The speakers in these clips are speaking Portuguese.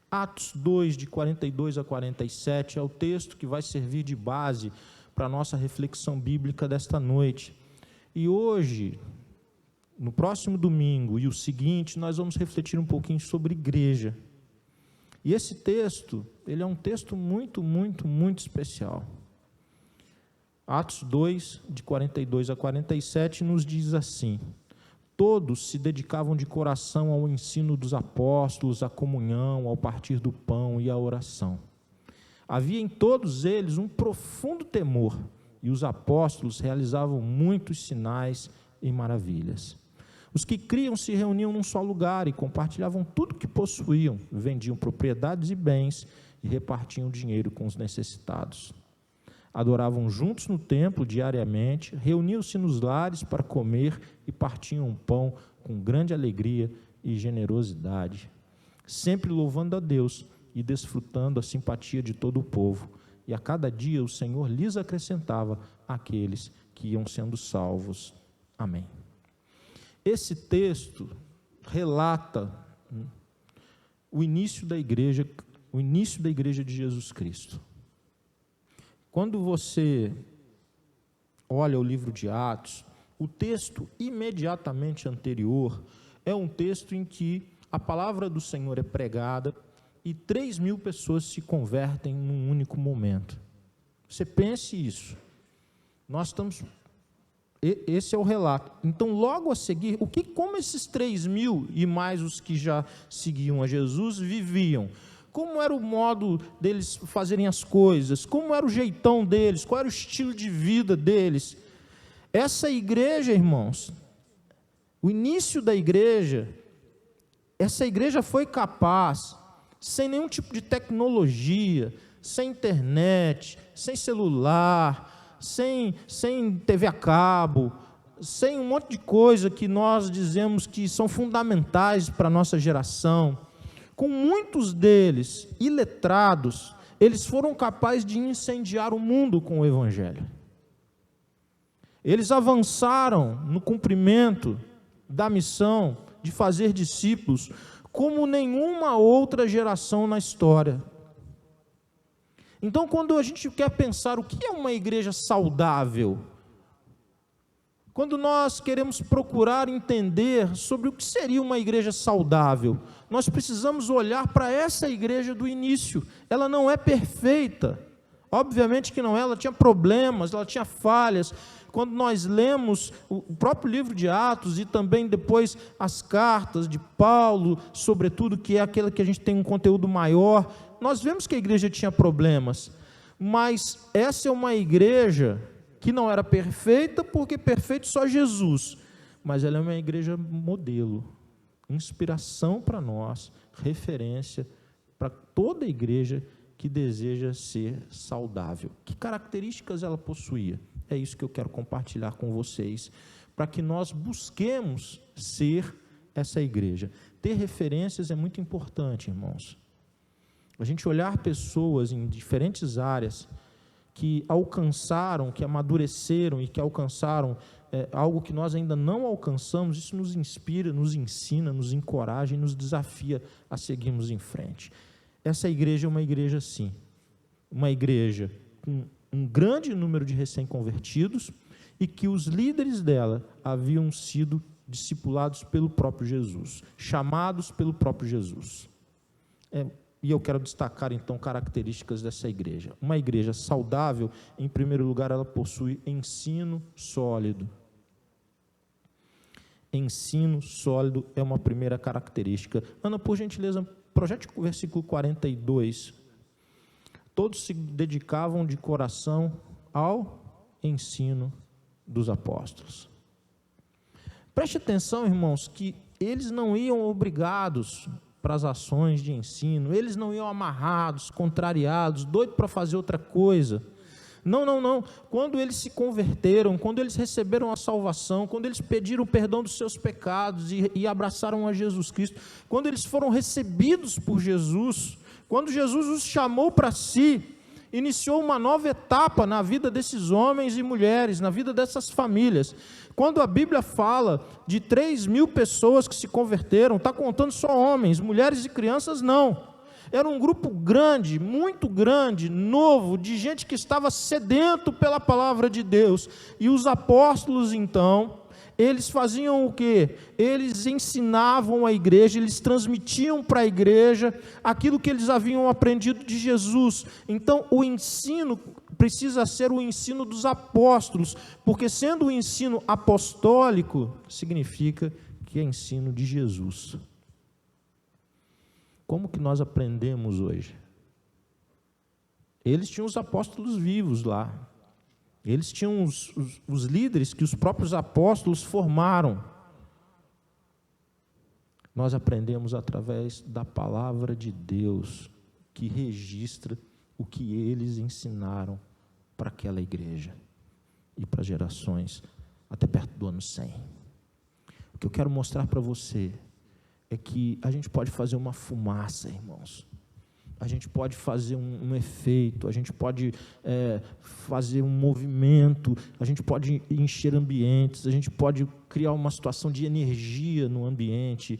Atos 2, de 42 a 47, é o texto que vai servir de base para a nossa reflexão bíblica desta noite. E hoje, no próximo domingo e o seguinte, nós vamos refletir um pouquinho sobre igreja. E esse texto, ele é um texto muito, muito, muito especial. Atos 2, de 42 a 47, nos diz assim: todos se dedicavam de coração ao ensino dos apóstolos, à comunhão, ao partir do pão e à oração. Havia em todos eles um profundo temor, e os apóstolos realizavam muitos sinais e maravilhas. Os que criam se reuniam num só lugar e compartilhavam tudo que possuíam, vendiam propriedades e bens e repartiam dinheiro com os necessitados. Adoravam juntos no templo diariamente, reuniam-se nos lares para comer e partiam o pão com grande alegria e generosidade, sempre louvando a Deus e desfrutando a simpatia de todo o povo. E a cada dia o Senhor lhes acrescentava aqueles que iam sendo salvos. Amém. Esse texto relata o início da igreja de Jesus Cristo. Quando você olha o livro de Atos, o texto imediatamente anterior é um texto em que a palavra do Senhor é pregada e 3.000 pessoas se convertem num único momento. Você pense isso. Esse é o relato. Então, logo a seguir, como esses 3.000 e mais os que já seguiam a Jesus viviam? Como era o modo deles fazerem as coisas? Como era o jeitão deles? Qual era o estilo de vida deles? Essa igreja, irmãos, o início da igreja, essa igreja foi capaz, sem nenhum tipo de tecnologia, sem internet, sem celular, sem TV a cabo, sem um monte de coisa que nós dizemos que são fundamentais para a nossa geração. Com muitos deles iletrados, eles foram capazes de incendiar o mundo com o Evangelho. Eles avançaram no cumprimento da missão de fazer discípulos como nenhuma outra geração na história. Então, quando a gente quer pensar o que é uma igreja saudável, quando nós queremos procurar entender sobre o que seria uma igreja saudável, nós precisamos olhar para essa igreja do início. Ela não é perfeita, obviamente que não é, ela tinha problemas, ela tinha falhas. Quando nós lemos o próprio livro de Atos e também depois as cartas de Paulo, sobretudo, que é aquela que a gente tem um conteúdo maior, nós vemos que a igreja tinha problemas, mas essa é uma igreja que não era perfeita, porque perfeito só Jesus, mas ela é uma igreja modelo, inspiração para nós, referência para toda a igreja que deseja ser saudável. Que características ela possuía? É isso que eu quero compartilhar com vocês, para que nós busquemos ser essa igreja. Ter referências é muito importante, irmãos. A gente olhar pessoas em diferentes áreas que alcançaram, que amadureceram e que alcançaram algo que nós ainda não alcançamos, isso nos inspira, nos ensina, nos encoraja e nos desafia a seguirmos em frente. Essa igreja é uma igreja assim, uma igreja com um grande número de recém-convertidos e que os líderes dela haviam sido discipulados pelo próprio Jesus, chamados pelo próprio Jesus. E eu quero destacar, então, características dessa igreja. Uma igreja saudável, em primeiro lugar, ela possui ensino sólido. Ensino sólido é uma primeira característica. Ana, por gentileza, projete o versículo 42. Todos se dedicavam de coração ao ensino dos apóstolos. Preste atenção, irmãos, que eles não iam obrigados para as ações de ensino, eles não iam amarrados, contrariados, doidos para fazer outra coisa. Não. Quando eles se converteram, quando eles receberam a salvação, quando eles pediram perdão dos seus pecados e abraçaram a Jesus Cristo, quando eles foram recebidos por Jesus, quando Jesus os chamou para si, iniciou uma nova etapa na vida desses homens e mulheres, na vida dessas famílias. Quando a Bíblia fala de 3.000 pessoas que se converteram, está contando só homens, mulheres e crianças não. Era um grupo grande, muito grande, novo, de gente que estava sedento pela palavra de Deus. E os apóstolos, então, eles faziam o quê? Eles ensinavam a igreja, eles transmitiam para a igreja aquilo que eles haviam aprendido de Jesus. Então, o ensino precisa ser o ensino dos apóstolos, porque sendo o ensino apostólico, significa que é ensino de Jesus. Como que nós aprendemos hoje? Eles tinham os apóstolos vivos lá. Eles tinham os líderes que os próprios apóstolos formaram. Nós aprendemos através da palavra de Deus, que registra o que eles ensinaram para aquela igreja e para gerações até perto do ano 100. O que eu quero mostrar para você é que a gente pode fazer uma fumaça, irmãos. A gente pode fazer um efeito, a gente pode fazer um movimento, a gente pode encher ambientes, a gente pode criar uma situação de energia no ambiente,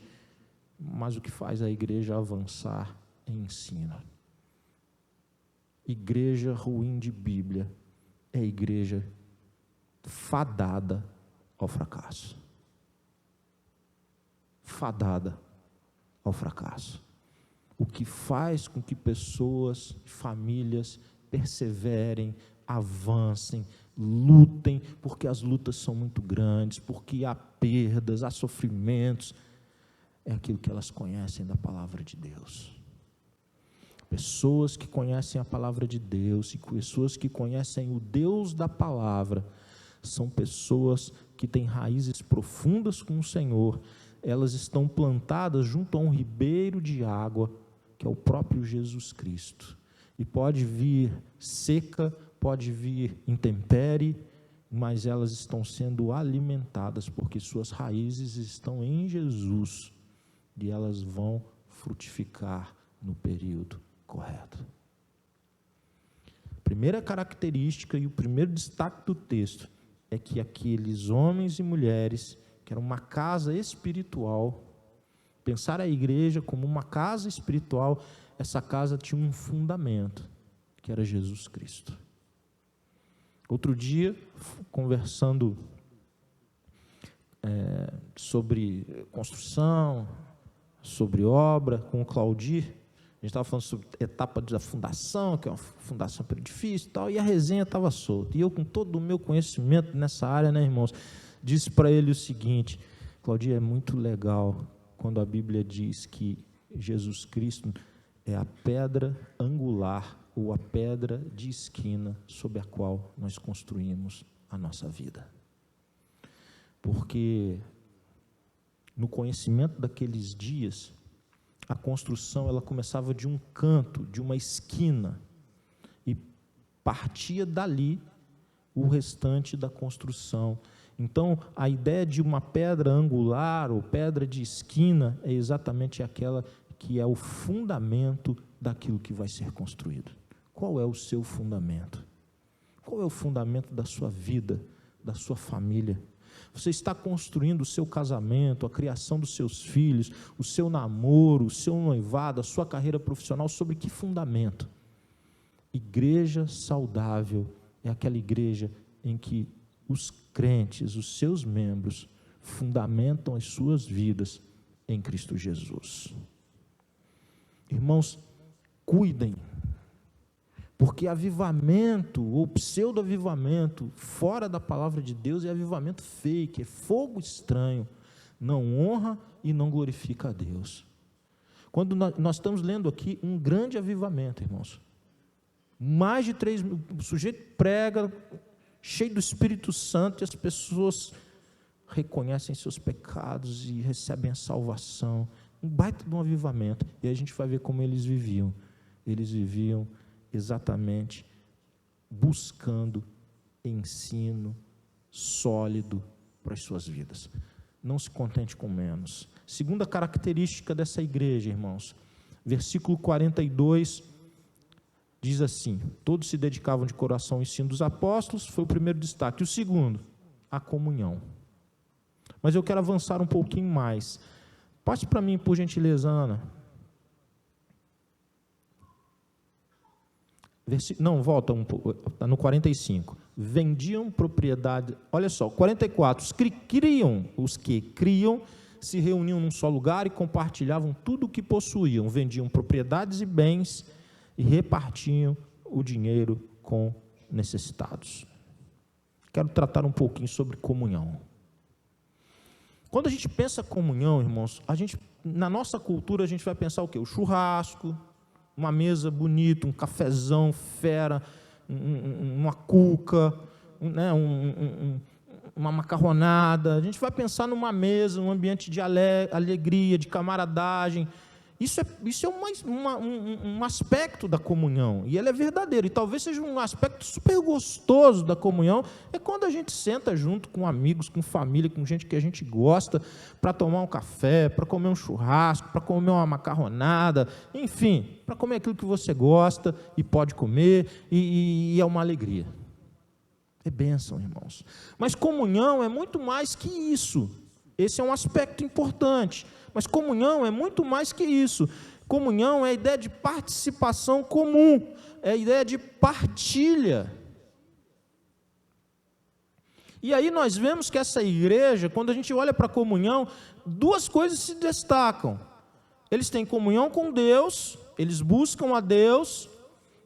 mas o que faz a igreja avançar é ensino. Igreja ruim de Bíblia é igreja fadada ao fracasso. Fadada ao fracasso. O que faz com que pessoas, famílias, perseverem, avancem, lutem, porque as lutas são muito grandes, porque há perdas, há sofrimentos, é aquilo que elas conhecem da palavra de Deus. Pessoas que conhecem a palavra de Deus e pessoas que conhecem o Deus da palavra, são pessoas que têm raízes profundas com o Senhor. Elas estão plantadas junto a um ribeiro de água, que é o próprio Jesus Cristo. E pode vir seca, pode vir intempérie, mas elas estão sendo alimentadas, porque suas raízes estão em Jesus, e elas vão frutificar no período correto. A primeira característica e o primeiro destaque do texto é que aqueles homens e mulheres, que era uma casa espiritual, pensar a igreja como uma casa espiritual, essa casa tinha um fundamento, que era Jesus Cristo. Outro dia, conversando sobre construção, sobre obra, com o Claudir, a gente estava falando sobre a etapa da fundação, que é uma fundação para edifício e tal, e a resenha estava solta. E eu, com todo o meu conhecimento nessa área, né, irmãos, disse para ele o seguinte: Claudir, é muito legal quando a Bíblia diz que Jesus Cristo é a pedra angular ou a pedra de esquina sobre a qual nós construímos a nossa vida. Porque no conhecimento daqueles dias, a construção ela começava de um canto, de uma esquina, e partia dali o restante da construção. Então, a ideia de uma pedra angular ou pedra de esquina é exatamente aquela que é o fundamento daquilo que vai ser construído. Qual é o seu fundamento? Qual é o fundamento da sua vida, da sua família? Você está construindo o seu casamento, a criação dos seus filhos, o seu namoro, o seu noivado, a sua carreira profissional, sobre que fundamento? Igreja saudável é aquela igreja em que os crentes, os seus membros, fundamentam as suas vidas em Cristo Jesus. Irmãos, cuidem, porque avivamento ou pseudo-avivamento fora da palavra de Deus é avivamento fake, é fogo estranho, não honra e não glorifica a Deus. Quando nós estamos lendo aqui um grande avivamento, irmãos, mais de 3 mil, o sujeito prega, cheio do Espírito Santo, e as pessoas reconhecem seus pecados e recebem a salvação, um baita de um avivamento, e a gente vai ver como eles viviam exatamente buscando ensino sólido para as suas vidas. Não se contente com menos. Segunda característica dessa igreja, irmãos, versículo 42, diz assim: todos se dedicavam de coração ao ensino dos apóstolos, foi o primeiro destaque. O segundo, a comunhão. Mas eu quero avançar um pouquinho mais. Passe para mim, por gentileza, Ana. Não, volta um pouco, no 45. Vendiam propriedade. Olha só, 44. Os que criam se reuniam num só lugar e compartilhavam tudo o que possuíam. Vendiam propriedades e bens e repartiam o dinheiro com necessitados. Quero tratar um pouquinho sobre comunhão. Quando a gente pensa comunhão, irmãos, na nossa cultura a gente vai pensar o quê? O churrasco, uma mesa bonita, um cafezão fera, uma cuca, né, uma macarronada. A gente vai pensar numa mesa, num ambiente de alegria, de camaradagem. Isso é um aspecto da comunhão, e ele é verdadeiro, e talvez seja um aspecto super gostoso da comunhão, é quando a gente senta junto com amigos, com família, com gente que a gente gosta, para tomar um café, para comer um churrasco, para comer uma macarronada, enfim, para comer aquilo que você gosta e pode comer, e é uma alegria. É bênção, irmãos. Mas comunhão é muito mais que isso. Esse é um aspecto importante. Mas comunhão é muito mais que isso. Comunhão é a ideia de participação comum, é a ideia de partilha. E aí nós vemos que essa igreja, quando a gente olha para a comunhão, duas coisas se destacam. Eles têm comunhão com Deus, eles buscam a Deus,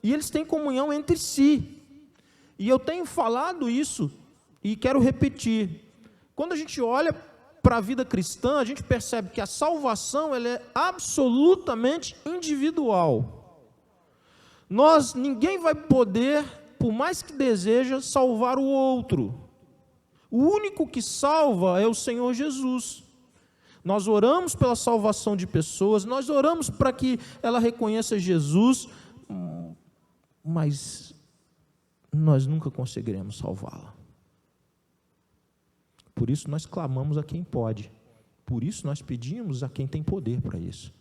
e eles têm comunhão entre si. E eu tenho falado isso, e quero repetir. Quando a gente olha para a vida cristã, a gente percebe que a salvação ela é absolutamente individual. Ninguém vai poder, por mais que deseja, salvar o outro. O único que salva é o Senhor Jesus. Nós oramos pela salvação de pessoas, nós oramos para que ela reconheça Jesus, mas nós nunca conseguiremos salvá-la. Por isso nós clamamos a quem pode, por isso nós pedimos a quem tem poder para isso,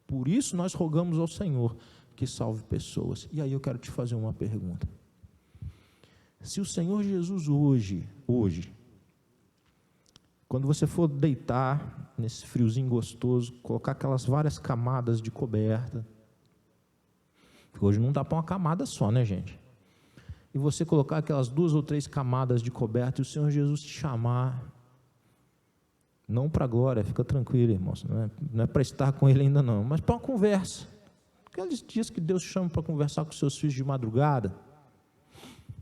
por isso nós rogamos ao Senhor que salve pessoas. E aí eu quero te fazer uma pergunta: se o Senhor Jesus hoje, quando você for deitar nesse friozinho gostoso, colocar aquelas várias camadas de coberta, porque hoje não dá para uma camada só, né, gente? E você colocar aquelas 2 ou 3 camadas de coberta e o Senhor Jesus te chamar, não para a glória, fica tranquilo, irmãos, não é para estar com Ele ainda não, mas para uma conversa. Aqueles dias que Deus chama para conversar com seus filhos de madrugada,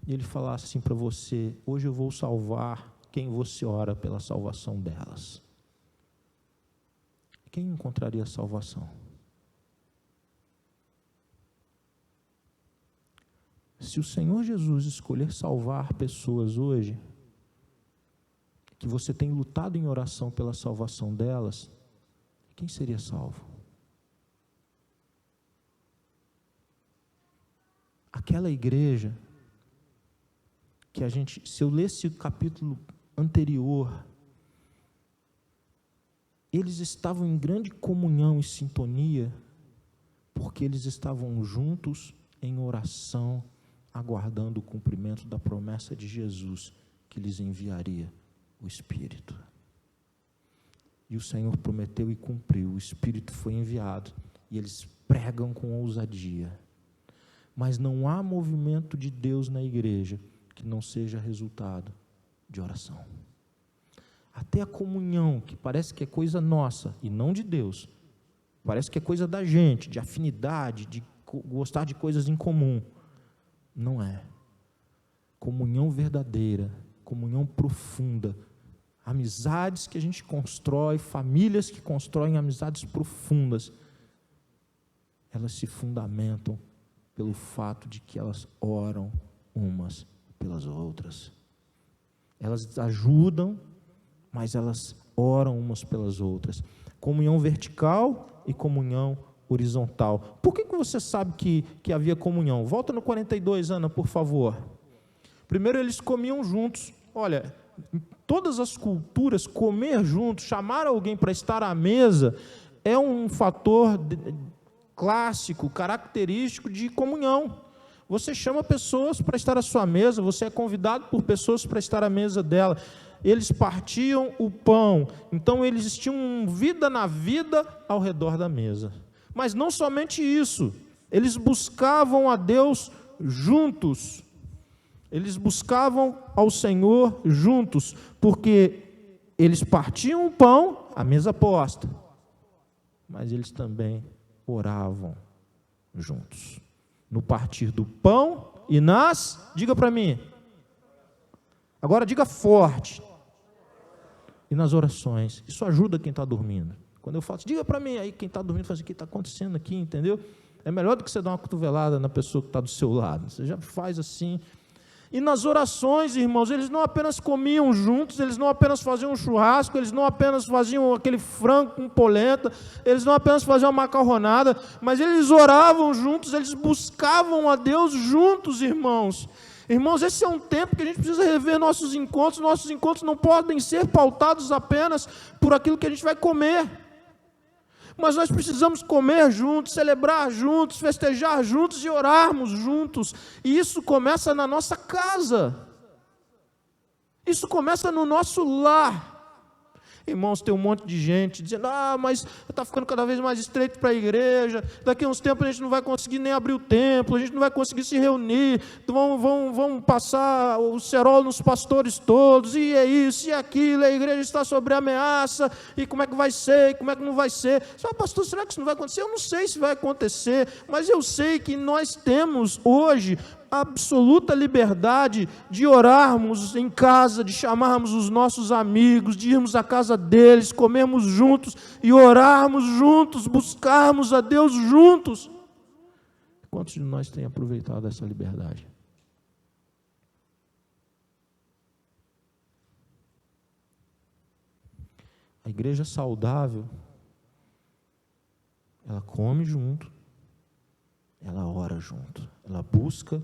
e Ele falar assim para você: hoje eu vou salvar quem você ora pela salvação delas. Quem encontraria salvação? Se o Senhor Jesus escolher salvar pessoas hoje, que você tem lutado em oração pela salvação delas, quem seria salvo? Aquela igreja que se eu lesse o capítulo anterior, eles estavam em grande comunhão e sintonia, porque eles estavam juntos em oração, aguardando o cumprimento da promessa de Jesus, que lhes enviaria o Espírito. E o Senhor prometeu e cumpriu, o Espírito foi enviado, e eles pregam com ousadia. Mas não há movimento de Deus na igreja que não seja resultado de oração. Até a comunhão, que parece que é coisa nossa e não de Deus, parece que é coisa da gente, de afinidade, de gostar de coisas em comum. Não é. Comunhão verdadeira, comunhão profunda, amizades que a gente constrói, famílias que constroem amizades profundas, elas se fundamentam pelo fato de que elas oram umas pelas outras. Elas ajudam, mas elas oram umas pelas outras. Comunhão vertical e comunhão horizontal. Por que você sabe que havia comunhão? Volta no 42, Ana, por favor. Primeiro, eles comiam juntos. Olha, em todas as culturas, comer juntos, chamar alguém para estar à mesa, é um fator clássico, característico de comunhão. Você chama pessoas para estar à sua mesa, você é convidado por pessoas para estar à mesa dela. Eles partiam o pão, então eles tinham vida na vida ao redor da mesa. Mas não somente isso, eles buscavam a Deus juntos. Eles buscavam ao Senhor juntos, porque eles partiam o pão, a mesa posta, mas eles também oravam juntos. No partir do pão e diga para mim, agora diga forte, e nas orações. Isso ajuda quem está dormindo. Quando eu falo, diga para mim, aí quem está dormindo fala assim, o que está acontecendo aqui, entendeu? É melhor do que você dar uma cotovelada na pessoa que está do seu lado. Você já faz assim. E nas orações, irmãos, eles não apenas comiam juntos, eles não apenas faziam um churrasco, eles não apenas faziam aquele frango com polenta, eles não apenas faziam uma macarronada, mas eles oravam juntos, eles buscavam a Deus juntos, irmãos. Irmãos, esse é um tempo que a gente precisa rever nossos encontros não podem ser pautados apenas por aquilo que a gente vai comer. Mas nós precisamos comer juntos, celebrar juntos, festejar juntos e orarmos juntos. E isso começa na nossa casa. Isso começa no nosso lar. Irmãos, tem um monte de gente dizendo, mas está ficando cada vez mais estreito para a igreja, daqui a uns tempos a gente não vai conseguir nem abrir o templo, a gente não vai conseguir se reunir, vão passar o cerol nos pastores todos, e é isso, e aquilo, a igreja está sob ameaça, e como é que vai ser, e como é que não vai ser? Pastor, será que isso não vai acontecer? Eu não sei se vai acontecer, mas eu sei que nós temos hoje absoluta liberdade de orarmos em casa, de chamarmos os nossos amigos, de irmos à casa deles, comermos juntos e orarmos juntos, buscarmos a Deus juntos. Quantos de nós têm aproveitado essa liberdade? A igreja saudável, ela come junto, ela ora junto, ela busca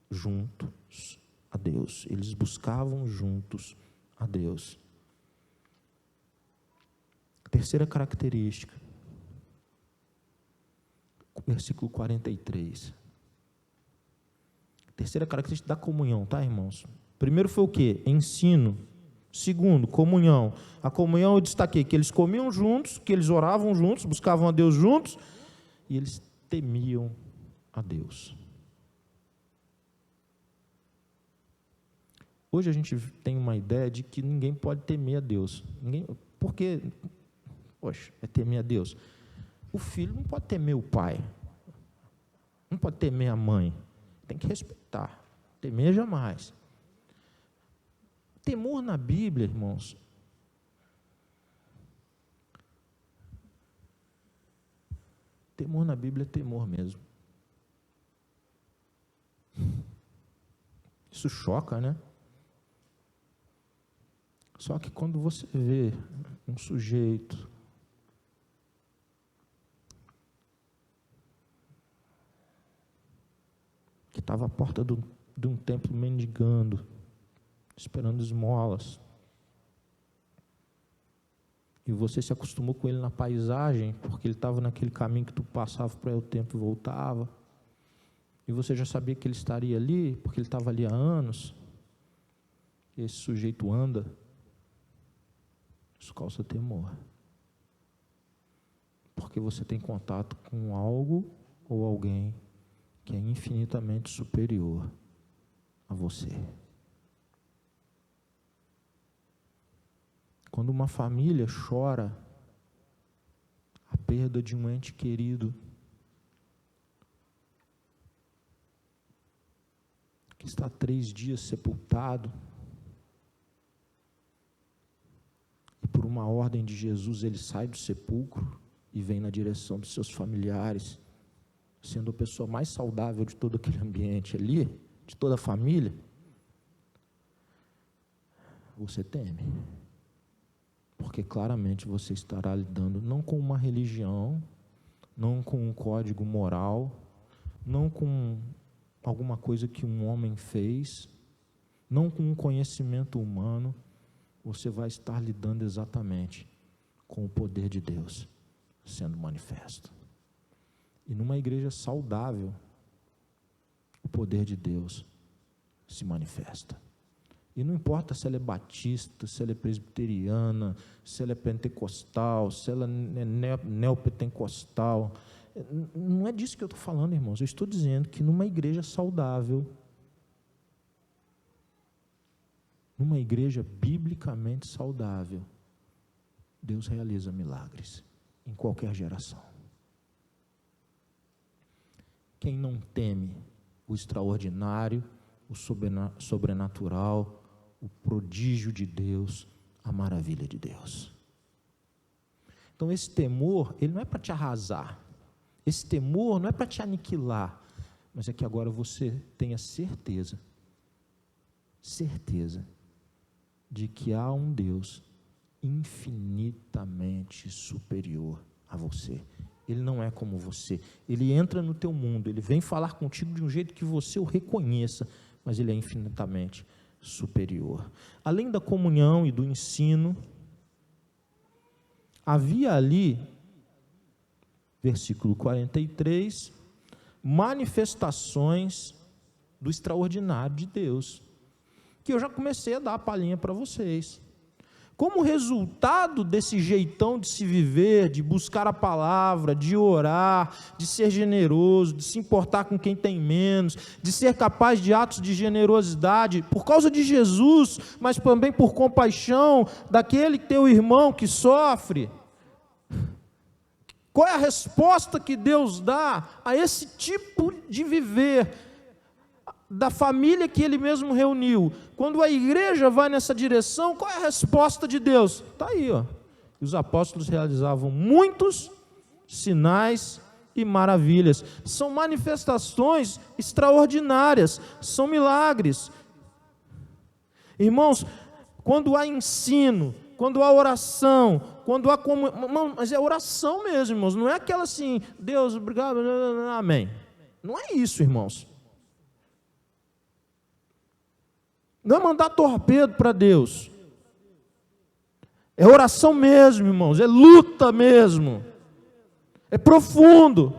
juntos a Deus. Eles buscavam juntos a Deus. Terceira característica, versículo 43. Terceira característica da comunhão, tá, irmãos? Primeiro foi o quê? Ensino. Segundo, comunhão. A comunhão eu destaquei que eles comiam juntos, que eles oravam juntos, buscavam a Deus juntos, e eles temiam a Deus. Hoje a gente tem uma ideia de que ninguém pode temer a Deus. Porque, poxa, é temer a Deus. O filho não pode temer o pai, não pode temer a mãe, tem que respeitar, temer jamais. Temor na Bíblia, irmãos, temor na Bíblia é temor mesmo. Isso choca, né? Só que quando você vê um sujeito que estava à porta de um templo mendigando, esperando esmolas, e você se acostumou com ele na paisagem, porque ele estava naquele caminho que tu passava para ir o templo e voltava, e você já sabia que ele estaria ali, porque ele estava ali há anos, e esse sujeito anda, isso causa temor, porque você tem contato com algo ou alguém que é infinitamente superior a você. Quando uma família chora a perda de um ente querido, que está há 3 dias sepultado, e por uma ordem de Jesus ele sai do sepulcro e vem na direção dos seus familiares, sendo a pessoa mais saudável de todo aquele ambiente ali, de toda a família, você teme. Porque claramente você estará lidando não com uma religião, não com um código moral, não com alguma coisa que um homem fez, não com um conhecimento humano, você vai estar lidando exatamente com o poder de Deus sendo manifesto. E numa igreja saudável, o poder de Deus se manifesta. E não importa se ela é batista, se ela é presbiteriana, se ela é pentecostal, se ela é neopentecostal, Não é disso que eu estou falando, irmãos. Eu estou dizendo que numa igreja saudável, numa igreja biblicamente saudável, Deus realiza milagres em qualquer geração. Quem não teme o extraordinário, o sobrenatural, o prodígio de Deus, a maravilha de Deus. Então esse temor, ele não é para te arrasar, esse temor não é para te aniquilar, mas é que agora você tenha certeza de que há um Deus infinitamente superior a você. Ele não é como você, ele entra no teu mundo, ele vem falar contigo de um jeito que você o reconheça, mas ele é infinitamente superior. Além da comunhão e do ensino, havia ali, versículo 43, manifestações do extraordinário de Deus, que eu já comecei a dar a palhinha para vocês. Como resultado desse jeitão de se viver, de buscar a palavra, de orar, de ser generoso, de se importar com quem tem menos, de ser capaz de atos de generosidade, por causa de Jesus, mas também por compaixão daquele teu irmão que sofre. Qual é a resposta que Deus dá a esse tipo de viver da família que Ele mesmo reuniu? Quando a igreja vai nessa direção, qual é a resposta de Deus? Está aí, ó. Os apóstolos realizavam muitos sinais e maravilhas. São manifestações extraordinárias, são milagres. Irmãos, quando há ensino, quando há oração, quando há comunhão, mas é oração mesmo, irmãos, não é aquela assim, Deus, obrigado, amém. Não é isso, irmãos. Não é mandar torpedo para Deus. É oração mesmo, irmãos, é luta mesmo. É profundo.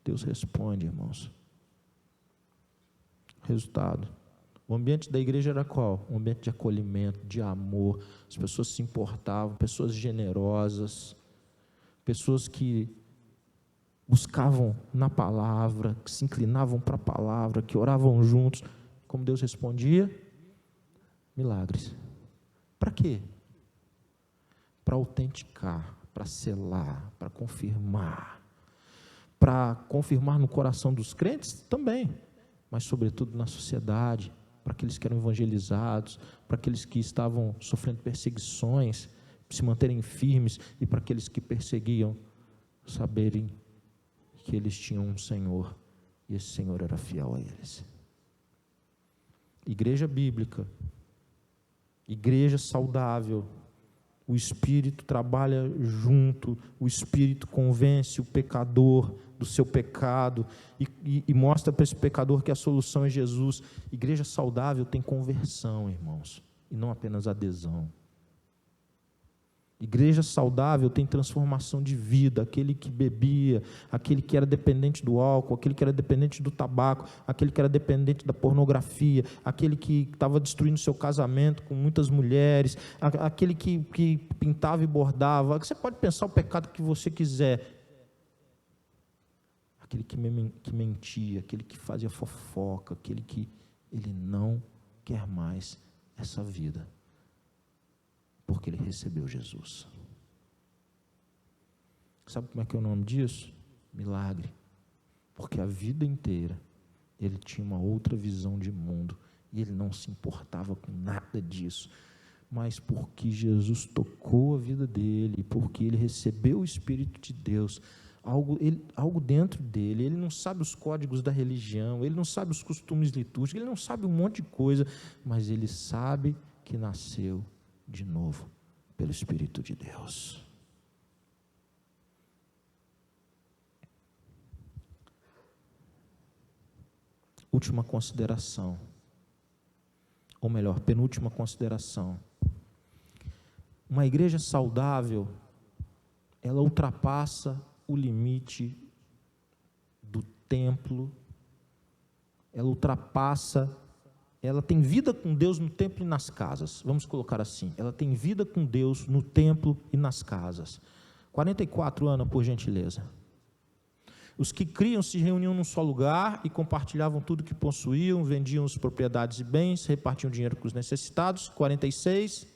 Deus responde, irmãos. Resultado. O ambiente da igreja era qual? Um ambiente de acolhimento, de amor. As pessoas se importavam, pessoas generosas, pessoas que buscavam na palavra, que se inclinavam para a palavra, que oravam juntos. Como Deus respondia? Milagres. Para quê? Para autenticar, para selar, para confirmar no coração dos crentes também, mas sobretudo na sociedade, para aqueles que eram evangelizados, para aqueles que estavam sofrendo perseguições, se manterem firmes, e para aqueles que perseguiam, saberem que eles tinham um Senhor, e esse Senhor era fiel a eles. Igreja bíblica, igreja saudável, o Espírito trabalha junto, o Espírito convence o pecador do seu pecado, e mostra para esse pecador que a solução é Jesus. Igreja saudável tem conversão, irmãos, e não apenas adesão. Igreja saudável tem transformação de vida. Aquele que bebia, aquele que era dependente do álcool, aquele que era dependente do tabaco, aquele que era dependente da pornografia, aquele que estava destruindo seu casamento com muitas mulheres, aquele que pintava e bordava. Você pode pensar o pecado que você quiser. Aquele que mentia, aquele que fazia fofoca, aquele que ele não quer mais essa vida, porque ele recebeu Jesus. Sabe como é que é o nome disso? Milagre. Porque a vida inteira ele tinha uma outra visão de mundo e ele não se importava com nada disso. Mas porque Jesus tocou a vida dele, porque ele recebeu o Espírito de Deus, algo dentro dele, ele não sabe os códigos da religião, ele não sabe os costumes litúrgicos, ele não sabe um monte de coisa, mas ele sabe que nasceu de novo pelo Espírito de Deus. Última consideração, ou melhor, penúltima consideração. Uma igreja saudável, ela ultrapassa o limite do templo, ela ultrapassa ela tem vida com Deus no templo e nas casas. Vamos colocar assim, ela tem vida com Deus no templo e nas casas. 44 anos, por gentileza. Os que criam se reuniam num só lugar e compartilhavam tudo que possuíam, vendiam as propriedades e bens, repartiam dinheiro com os necessitados. 46.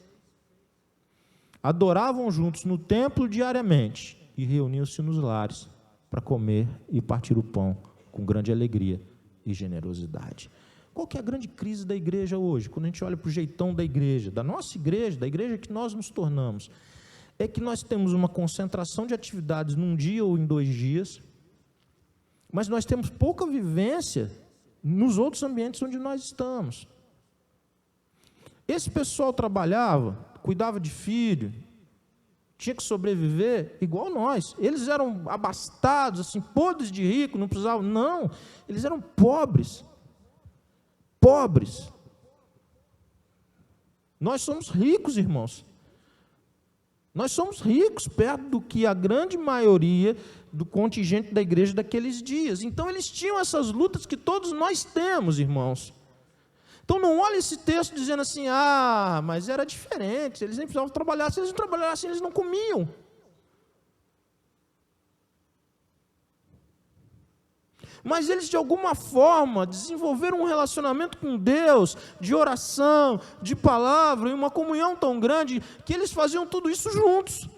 Adoravam juntos no templo diariamente e reuniam-se nos lares para comer e partir o pão com grande alegria e generosidade. Qual que é a grande crise da igreja hoje? Quando a gente olha para o jeitão da igreja, da nossa igreja, da igreja que nós nos tornamos, é que nós temos uma concentração de atividades num dia ou em 2 dias, mas nós temos pouca vivência nos outros ambientes onde nós estamos. Esse pessoal trabalhava, cuidava de filho, tinha que sobreviver igual nós. Eles eram abastados, assim, podres de rico, não precisavam, não, eles eram pobres. Pobres. Nós somos ricos, irmãos. Nós somos ricos perto do que a grande maioria do contingente da igreja daqueles dias. Então, eles tinham essas lutas que todos nós temos, irmãos. Então, não olhe esse texto dizendo assim, mas era diferente, eles nem precisavam trabalhar. Se eles não trabalhassem, eles não comiam. Mas eles, de alguma forma, desenvolveram um relacionamento com Deus, de oração, de palavra, e uma comunhão tão grande, que eles faziam tudo isso juntos.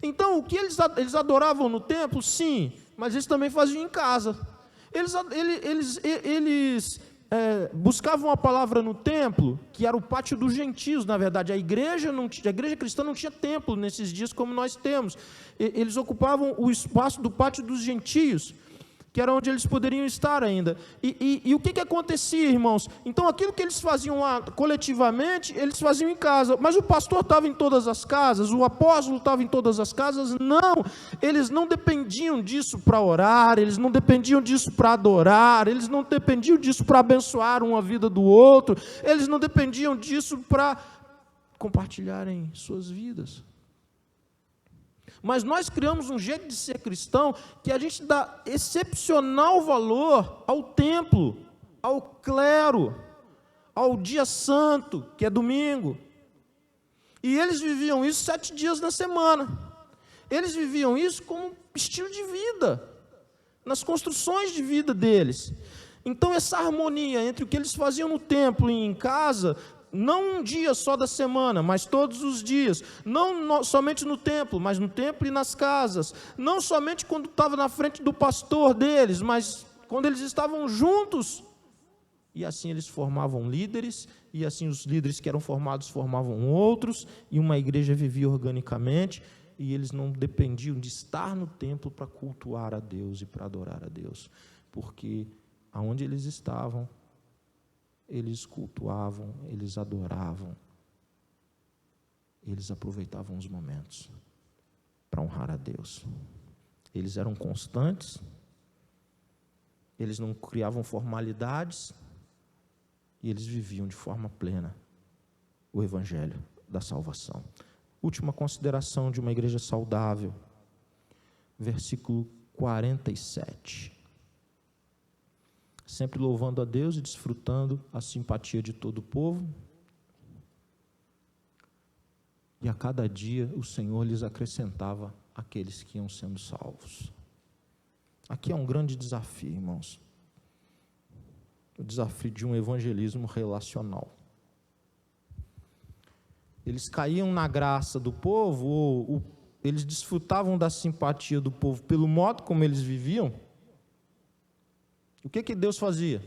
Então, o que eles adoravam no templo? Sim, mas eles também faziam em casa. Eles buscavam a palavra no templo, que era o pátio dos gentios, na verdade. A igreja cristã não tinha templo nesses dias como nós temos. Eles ocupavam o espaço do pátio dos gentios, que era onde eles poderiam estar ainda. E o que acontecia, irmãos? Então, aquilo que eles faziam lá coletivamente, eles faziam em casa. Mas o pastor estava em todas as casas, o apóstolo estava em todas as casas? Não, eles não dependiam disso para orar, eles não dependiam disso para adorar, eles não dependiam disso para abençoar uma vida do outro, eles não dependiam disso para compartilharem suas vidas. Mas nós criamos um jeito de ser cristão que a gente dá excepcional valor ao templo, ao clero, ao dia santo, que é domingo. E eles viviam isso 7 dias na semana. Eles viviam isso como estilo de vida, nas construções de vida deles. Então, essa harmonia entre o que eles faziam no templo e em casa, não um dia só da semana, mas todos os dias, não somente no templo, mas no templo e nas casas, não somente quando estava na frente do pastor deles, mas quando eles estavam juntos, e assim eles formavam líderes, e assim os líderes que eram formados formavam outros, e uma igreja vivia organicamente, e eles não dependiam de estar no templo para cultuar a Deus e para adorar a Deus, porque aonde eles estavam, eles cultuavam, eles adoravam, eles aproveitavam os momentos para honrar a Deus. Eles eram constantes, eles não criavam formalidades, e eles viviam de forma plena o evangelho da salvação. Última consideração de uma igreja saudável, versículo 47. Sempre louvando a Deus e desfrutando a simpatia de todo o povo. E a cada dia o Senhor lhes acrescentava aqueles que iam sendo salvos. Aqui é um grande desafio, irmãos. O desafio de um evangelismo relacional. Eles caíam na graça do povo, ou eles desfrutavam da simpatia do povo pelo modo como eles viviam. O que Deus fazia?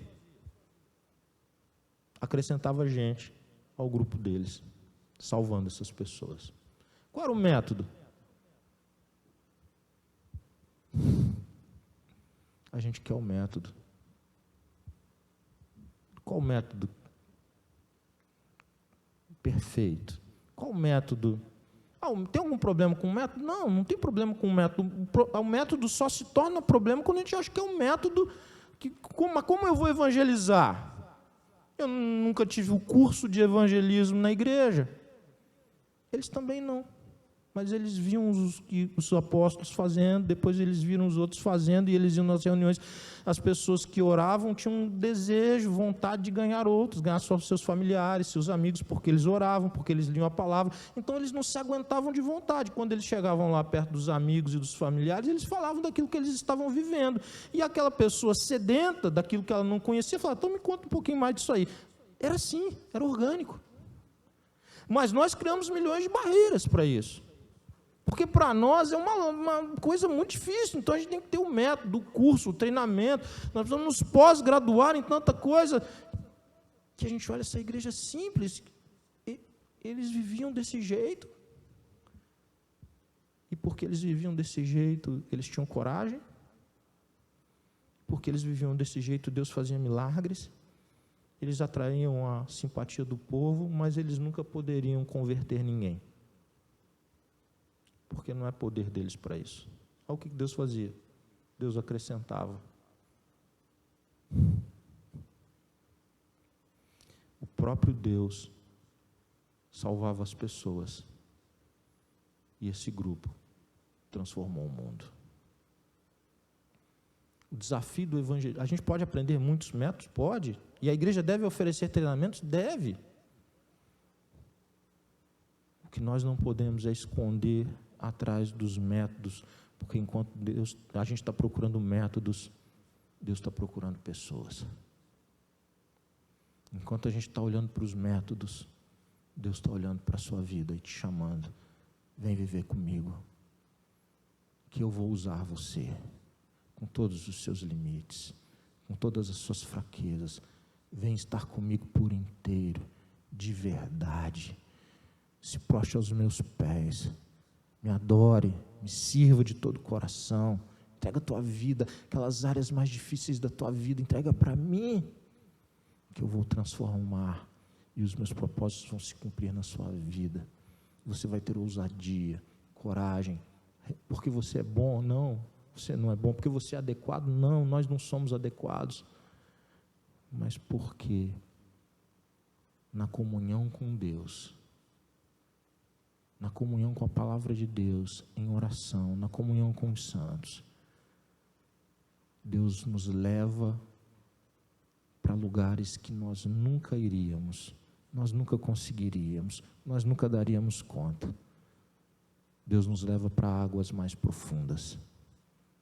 Acrescentava gente ao grupo deles, salvando essas pessoas. Qual era o método? A gente quer o método. Qual o método perfeito? Qual o método? Tem algum problema com o método? Não, não tem problema com o método. O método só se torna problema quando a gente acha que é um método. Como eu vou evangelizar? Eu nunca tive o curso de evangelismo na igreja. Eles também não. Mas eles viam os apóstolos fazendo, depois eles viram os outros fazendo, e eles iam nas reuniões. As pessoas que oravam tinham um desejo, vontade de ganhar outros, ganhar só seus familiares, seus amigos, porque eles oravam, porque eles liam a palavra. Então eles não se aguentavam de vontade. Quando eles chegavam lá perto dos amigos e dos familiares, eles falavam daquilo que eles estavam vivendo. E aquela pessoa sedenta daquilo que ela não conhecia, falava: então me conta um pouquinho mais disso aí. Era assim, era orgânico. Mas nós criamos milhões de barreiras para isso. Porque para nós é uma coisa muito difícil, então a gente tem que ter o método, o curso, o treinamento, nós precisamos nos pós-graduar em tanta coisa, que a gente olha essa igreja simples, eles viviam desse jeito, e porque eles viviam desse jeito, eles tinham coragem, porque eles viviam desse jeito, Deus fazia milagres, eles atraíam a simpatia do povo, mas eles nunca poderiam converter ninguém. Porque não é poder deles para isso. Olha o que Deus fazia. Deus acrescentava. O próprio Deus salvava as pessoas. E esse grupo transformou o mundo. O desafio do evangelho. A gente pode aprender muitos métodos? Pode. E a igreja deve oferecer treinamentos? Deve. O que nós não podemos é esconder atrás dos métodos, porque enquanto a gente está procurando métodos, Deus está procurando pessoas. Enquanto a gente está olhando para os métodos, Deus está olhando para a sua vida e te chamando: vem viver comigo, que eu vou usar você, com todos os seus limites, com todas as suas fraquezas, vem estar comigo por inteiro, de verdade, se prostre aos meus pés, me adore, me sirva de todo o coração, entrega a tua vida, aquelas áreas mais difíceis da tua vida, entrega para mim, que eu vou transformar, e os meus propósitos vão se cumprir na sua vida. Você vai ter ousadia, coragem, porque você é bom? Não, você não é bom. Porque você é adequado? Não, nós não somos adequados, mas porque na comunhão com Deus, na comunhão com a palavra de Deus, em oração, na comunhão com os santos, Deus nos leva para lugares que nós nunca iríamos, nós nunca conseguiríamos, nós nunca daríamos conta. Deus nos leva para águas mais profundas.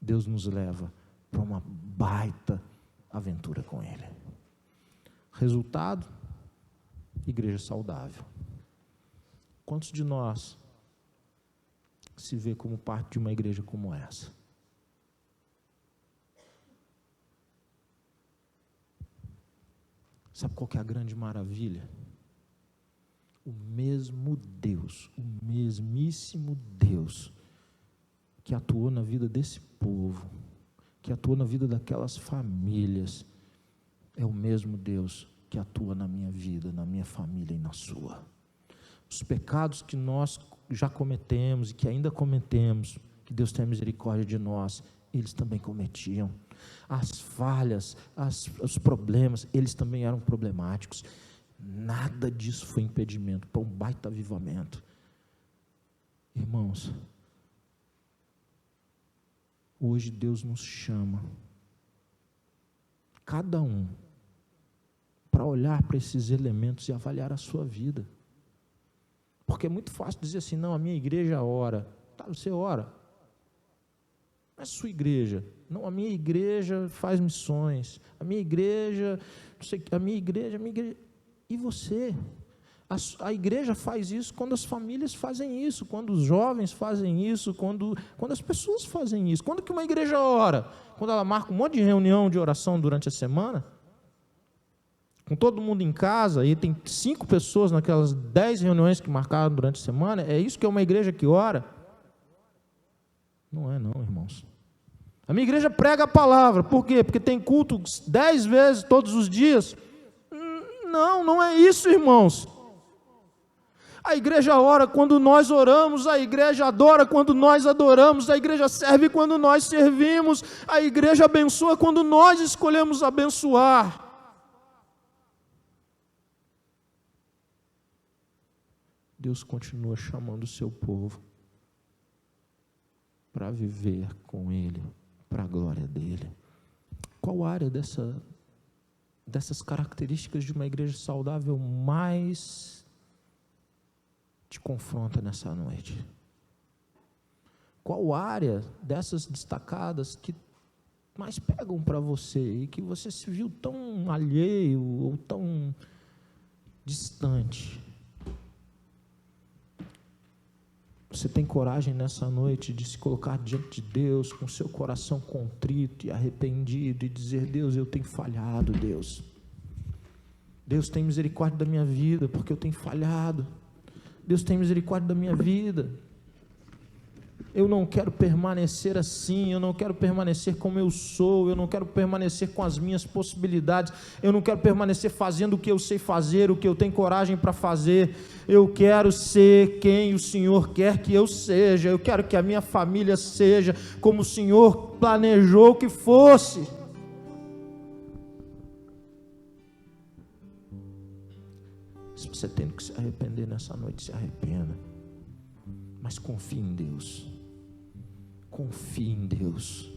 Deus nos leva para uma baita aventura com Ele. Resultado: igreja saudável. Quantos de nós se vê como parte de uma igreja como essa? Sabe qual que é a grande maravilha? O mesmo Deus, o mesmíssimo Deus que atuou na vida desse povo, que atuou na vida daquelas famílias, é o mesmo Deus que atua na minha vida, na minha família e na sua. Os pecados que nós já cometemos e que ainda cometemos, que Deus tenha misericórdia de nós, eles também cometiam. As falhas, os problemas, eles também eram problemáticos. Nada disso foi impedimento para um baita avivamento. Irmãos, hoje Deus nos chama, cada um, para olhar para esses elementos e avaliar a sua vida. Porque é muito fácil dizer assim: não, a minha igreja ora. Tá, você ora. Não é a sua igreja. Não, a minha igreja faz missões. A minha igreja, não sei, a minha igreja. E você? A igreja faz isso quando as famílias fazem isso, quando os jovens fazem isso, quando as pessoas fazem isso. Quando que uma igreja ora? Quando ela marca um monte de reunião de oração durante a semana, com todo mundo em casa, e tem 5 pessoas naquelas 10 reuniões que marcaram durante a semana. É isso que é uma igreja que ora? Não é não, irmãos. A minha igreja prega a palavra. Por quê? Porque tem culto 10 vezes todos os dias? Não, não é isso, irmãos. A igreja ora quando nós oramos, a igreja adora quando nós adoramos, a igreja serve quando nós servimos, a igreja abençoa quando nós escolhemos abençoar. Deus continua chamando o seu povo para viver com Ele, para a glória dEle. Qual área dessas características de uma igreja saudável mais te confronta nessa noite? Qual área dessas destacadas que mais pegam para você e que você se viu tão alheio ou tão distante? Você tem coragem nessa noite de se colocar diante de Deus com seu coração contrito e arrependido e dizer: Deus, eu tenho falhado, Deus. Deus, tem misericórdia da minha vida, porque eu tenho falhado. Deus, tem misericórdia da minha vida. Eu não quero permanecer assim, eu não quero permanecer como eu sou, eu não quero permanecer com as minhas possibilidades, eu não quero permanecer fazendo o que eu sei fazer, o que eu tenho coragem para fazer. Eu quero ser quem o Senhor quer que eu seja, eu quero que a minha família seja como o Senhor planejou que fosse. Se você tem que se arrepender nessa noite, se arrependa, mas confie em Deus. Confie em Deus,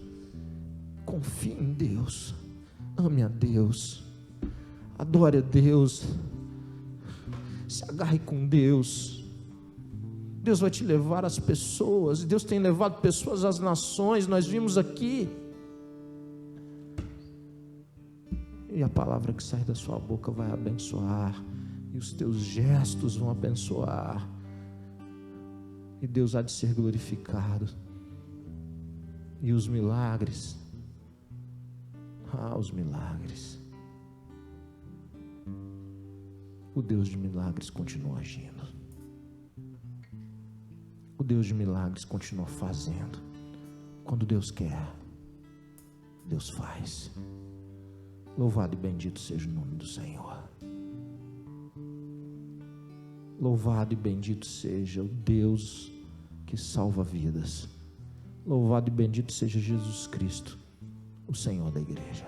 confie em Deus, ame a Deus, adore a Deus, se agarre com Deus. Deus vai te levar às pessoas, Deus tem levado pessoas às nações, nós vimos aqui, e a palavra que sai da sua boca vai abençoar, e os teus gestos vão abençoar, e Deus há de ser glorificado. E os milagres, os milagres, o Deus de milagres continua agindo, o Deus de milagres continua fazendo. Quando Deus quer, Deus faz. Louvado e bendito seja o nome do Senhor. Louvado e bendito seja o Deus que salva vidas. Louvado e bendito seja Jesus Cristo, o Senhor da igreja.